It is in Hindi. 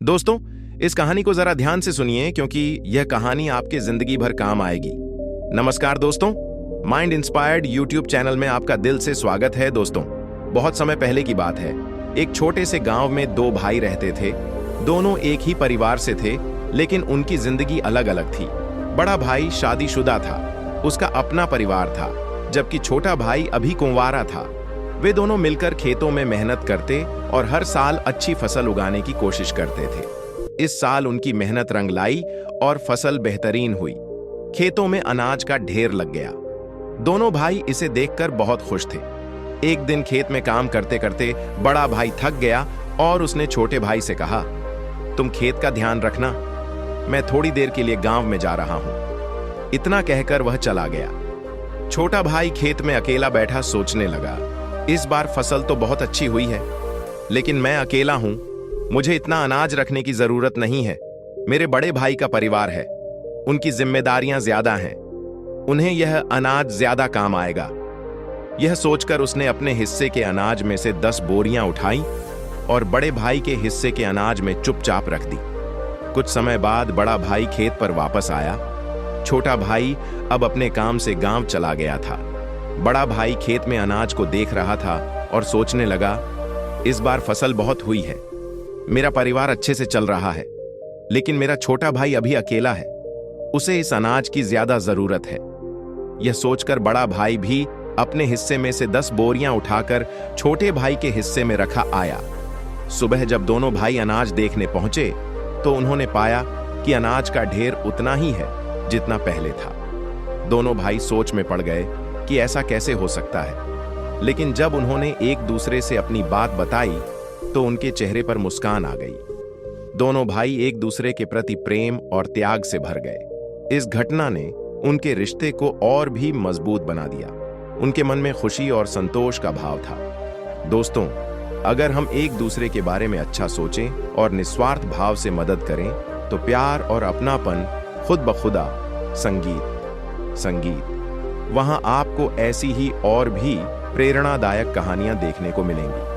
दोस्तों, इस कहानी को जरा ध्यान से सुनिए क्योंकि यह कहानी आपके जिंदगी भर काम आएगी। नमस्कार दोस्तों, माइंड इंस्पायर्ड यूट्यूब चैनल में आपका दिल से स्वागत है। दोस्तों, बहुत समय पहले की बात है। एक छोटे से गांव में दो भाई रहते थे। दोनों एक ही परिवार से थे, लेकिन उनकी जिंदगी अलग अलग थी। बड़ा भाई शादीशुदा था, उसका अपना परिवार था, जबकि छोटा भाई अभी कुंवारा था। वे दोनों मिलकर खेतों में मेहनत करते और हर साल अच्छी फसल उगाने की कोशिश करते थे। इस साल उनकी मेहनत रंग लाई और फसल बेहतरीन हुई। खेतों में अनाज का ढेर लग गया। दोनों भाई इसे देखकर बहुत खुश थे। एक दिन खेत में काम करते करते बड़ा भाई थक गया और उसने छोटे भाई से कहा, तुम खेत का ध्यान रखना, मैं थोड़ी देर के लिए गांव में जा रहा हूं। इतना कहकर वह चला गया। छोटा भाई खेत में अकेला बैठा सोचने लगा, इस बार फसल तो बहुत अच्छी हुई है, लेकिन मैं अकेला हूं। मुझे इतना अनाज रखने की जरूरत नहीं है। मेरे बड़े भाई का परिवार है, उनकी जिम्मेदारियां ज्यादा हैं, उन्हें यह अनाज ज्यादा काम आएगा। यह सोचकर उसने अपने हिस्से के अनाज में से 10 बोरियां उठाई और बड़े भाई के हिस्से के अनाज में चुपचाप रख दी। कुछ समय बाद बड़ा भाई खेत पर वापस आया। छोटा भाई अब अपने काम से गांव चला गया था। बड़ा भाई खेत में अनाज को देख रहा था और सोचने लगा, इस बार फसल बहुत हुई है, मेरा परिवार अच्छे से चल रहा है, लेकिन मेरा छोटा भाई अभी अकेला है, उसे इस अनाज की ज्यादा जरूरत है। यह सोचकर बड़ा भाई भी अपने हिस्से में से 10 बोरियां उठाकर छोटे भाई के हिस्से में रखा आया। सुबह जब दोनों भाई अनाज देखने पहुंचे तो उन्होंने पाया कि अनाज का ढेर उतना ही है जितना पहले था। दोनों भाई सोच में पड़ गए कि ऐसा कैसे हो सकता है, लेकिन जब उन्होंने एक दूसरे से अपनी बात बताई तो उनके चेहरे पर मुस्कान आ गई। दोनों भाई एक दूसरे के प्रति प्रेम और त्याग से भर गए। इस घटना ने उनके रिश्ते को और भी मजबूत बना दिया। उनके मन में खुशी और संतोष का भाव था। दोस्तों, अगर हम एक दूसरे के बारे में अच्छा सोचें और निस्वार्थ भाव से मदद करें तो प्यार और अपनापन खुद ब खुदा संगीत वहां आपको ऐसी ही और भी प्रेरणादायक कहानियां देखने को मिलेंगी।